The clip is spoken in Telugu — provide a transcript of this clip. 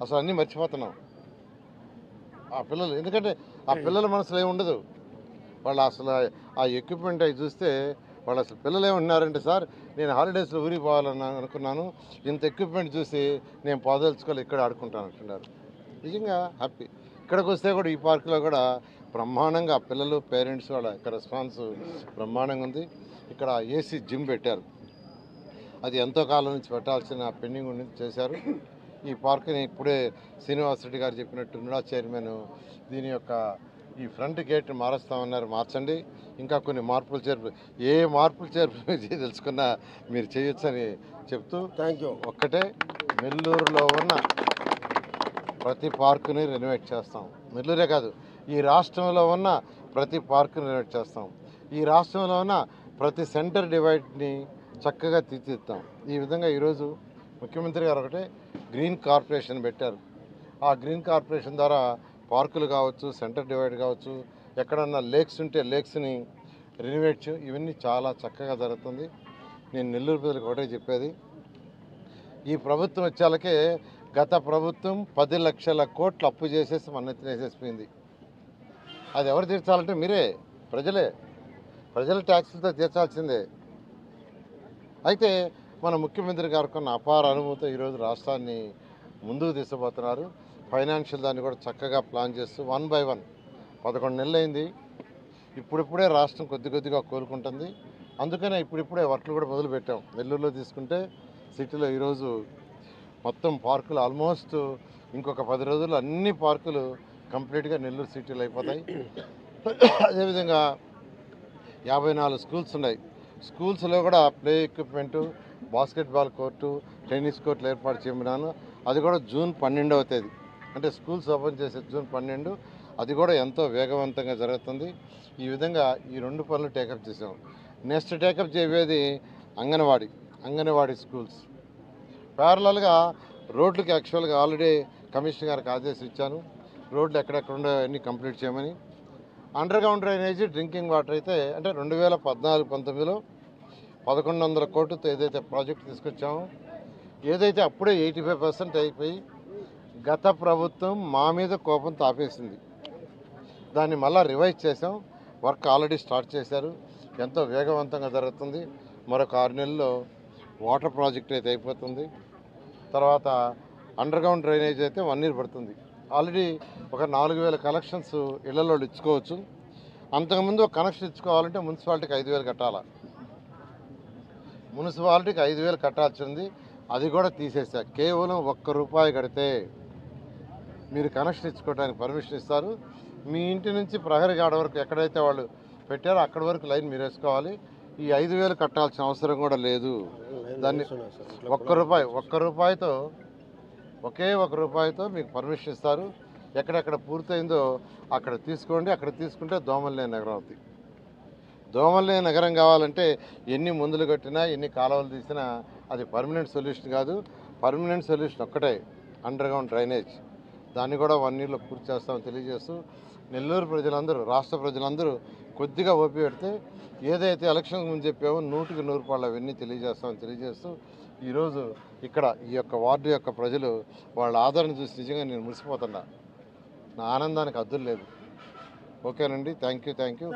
అసలు అన్నీ మర్చిపోతున్నాం ఆ పిల్లలు. ఎందుకంటే ఆ పిల్లల మనసులో ఏముండదు. వాళ్ళు అసలు ఆ ఎక్విప్మెంట్ అవి చూస్తే వాళ్ళు అసలు పిల్లలు ఏమంటున్నారంటే, సార్ నేను హాలిడేస్లో ఊరికి పోవాలని అనుకున్నాను, ఇంత ఎక్విప్మెంట్ చూసి నేను పోదలుచుకోవాలి, ఇక్కడ ఆడుకుంటాను అంటున్నారు. నిజంగా హ్యాపీ. ఇక్కడికి వస్తే కూడా ఈ పార్కులో కూడా బ్రహ్మాండంగా పిల్లలు పేరెంట్స్ వాళ్ళ ఇక్కడ రెస్పాన్స్ బ్రహ్మాండంగా ఉంది. ఇక్కడ ఏసీ జిమ్ పెట్టారు. అది ఎంతో కాలం నుంచి పెట్టాల్సిన పెండింగ్ ఉండి చేశారు. ఈ పార్కుని ఇప్పుడే శ్రీనివాస్ రెడ్డి గారు చెప్పినట్టు నుడా చైర్మన్ దీని యొక్క ఈ ఫ్రంట్ గేట్ మారుస్తామన్నారు. మార్చండి, ఇంకా కొన్ని మార్పులు చేర్పు, ఏ మార్పులు చేర్పు తెలుసుకున్నా మీరు చేయొచ్చని చెప్తూ థ్యాంక్ యూ. ఒక్కటే, నెల్లూరులో ఉన్న ప్రతి పార్కుని రెనోవేట్ చేస్తాం. నెల్లూరే కాదు, ఈ రాష్ట్రంలో ఉన్న ప్రతి పార్కుని రెనోవేట్ చేస్తాం. ఈ రాష్ట్రంలో ఉన్న ప్రతి సెంటర్ డివైడ్ని చక్కగా తీర్చిదిద్దాం. ఈ విధంగా ఈరోజు ముఖ్యమంత్రి గారు ఒకటే గ్రీన్ కార్పొరేషన్ పెట్టారు. ఆ గ్రీన్ కార్పొరేషన్ ద్వారా పార్కులు కావచ్చు, సెంటర్ డివైడ్ కావచ్చు, ఎక్కడన్నా లేక్స్ ఉంటే లేక్స్ని రెనోవేట్ ఇవన్నీ చాలా చక్కగా జరుగుతుంది. నేను నెల్లూరు ప్రజలకు ఒకటే చెప్పేది, ఈ ప్రభుత్వం వచ్చేళ్ళకే గత ప్రభుత్వం 10 లక్షల కోట్లు అప్పు చేసేసి మన వేసేసిపోయింది. అది ఎవరు తీర్చాలంటే మీరే, ప్రజలే. ప్రజల ట్యాక్సులతో తీర్చాల్సిందే. అయితే మన ముఖ్యమంత్రి గారు కొన్న అపార అనుభూతితో ఈరోజు రాష్ట్రాన్ని ముందుకు తీసుకుపోతున్నారు. ఫైనాన్షియల్ దాన్ని కూడా చక్కగా ప్లాన్ చేస్తూ 1 by 1 11 నెలలు అయింది. ఇప్పుడిప్పుడే రాష్ట్రం కొద్దిగా కోలుకుంటుంది. అందుకనే ఇప్పుడిప్పుడే వర్క్లు కూడా మొదలుపెట్టాం. నెల్లూరులో తీసుకుంటే సిటీలో ఈరోజు మొత్తం పార్కులు ఆల్మోస్ట్ ఇంకొక 10 రోజుల్లో అన్ని పార్కులు కంప్లీట్గా నెల్లూరు సిటీలో అయిపోతాయి. అదేవిధంగా 54 స్కూల్స్ ఉన్నాయి. స్కూల్స్లో కూడా play equipment, basketball court, tennis కోర్టులు ఏర్పాటు చేయమన్నాను. అది కూడా జూన్ 12వ తేదీ, అంటే స్కూల్స్ ఓపెన్ చేసే జూన్ 12, అది కూడా ఎంతో వేగవంతంగా జరుగుతుంది. ఈ విధంగా ఈ 2 పనులు టేకప్ చేసాం. నెక్స్ట్ టేకప్ చేయబోయేది అంగన్వాడీ స్కూల్స్. ప్యారలల్గా రోడ్లకి యాక్చువల్గా ఆల్రెడీ కమిషనర్ గారికి ఆదేశం ఇచ్చాను, రోడ్లు ఎక్కడెక్కడ ఉండో అన్నీ కంప్లీట్ చేయమని. Under ground drainage, drinking water అయితే అంటే 2014-19లో 1100 కోట్లతో ఏదైతే ప్రాజెక్ట్ తీసుకొచ్చామో, ఏదైతే అప్పుడే 85% అయిపోయి గత ప్రభుత్వం మా మీద కోపంతో ఆపేసింది, దాన్ని మళ్ళీ రివైజ్ చేసాం. వర్క్ ఆల్రెడీ స్టార్ట్ చేశారు, ఎంతో వేగవంతంగా జరుగుతుంది. మరొక 6 నెలల్లో వాటర్ ప్రాజెక్ట్ అయితే అయిపోతుంది. తర్వాత అండర్ గ్రౌండ్ డ్రైనేజ్ అయితే 1 year పడుతుంది. ఆల్రెడీ ఒక 4000 కనెక్షన్స్ ఇళ్లలో ఇచ్చుకోవచ్చు. అంతకుముందు ఒక కనెక్షన్ ఇచ్చుకోవాలంటే మున్సిపాలిటీకి 5000 కట్టాలా, మున్సిపాలిటీకి 5000 కట్టాల్సింది. అది కూడా తీసేసా. కేవలం ₹1 కడితే మీరు కనెక్షన్ ఇచ్చుకోవడానికి పర్మిషన్ ఇస్తారు. మీ ఇంటి నుంచి ప్రహరీ గాడ వరకు ఎక్కడైతే వాళ్ళు పెట్టారో అక్కడి వరకు లైన్ మీరు వేసుకోవాలి. ఈ 5000 కట్టాల్సిన అవసరం కూడా లేదు. దాన్ని ₹1 ఒకే ₹1 మీకు పర్మిషన్ ఇస్తారు. ఎక్కడెక్కడ పూర్తయిందో అక్కడ తీసుకోండి. అక్కడ తీసుకుంటే దోమలు లేని నగరం అవుతుంది. దోమలు లేని నగరం కావాలంటే ఎన్ని మందులు కట్టినా, ఎన్ని కాలువలు తీసినా అది పర్మనెంట్ సొల్యూషన్ కాదు. పర్మనెంట్ సొల్యూషన్ ఒక్కటే, అండర్ గ్రౌండ్ డ్రైనేజ్. దాన్ని కూడా 1 yearలో పూర్తి చేస్తామని తెలియజేస్తూ, నెల్లూరు ప్రజలందరూ, రాష్ట్ర ప్రజలందరూ కొద్దిగా ఓపి పెడితే ఏదైతే ఎలక్షన్ ముందు చెప్పామో 100కి 100 అవన్నీ తెలియజేస్తామని తెలియజేస్తూ, ఈరోజు ఇక్కడ ఈ యొక్క వార్డు యొక్క ప్రజలు వాళ్ళ ఆదరణ చూసి నిజంగా నేను మురిసిపోతున్నా. నా ఆనందానికి హద్దులు లేదు. ఓకేనండి, థ్యాంక్ యూ.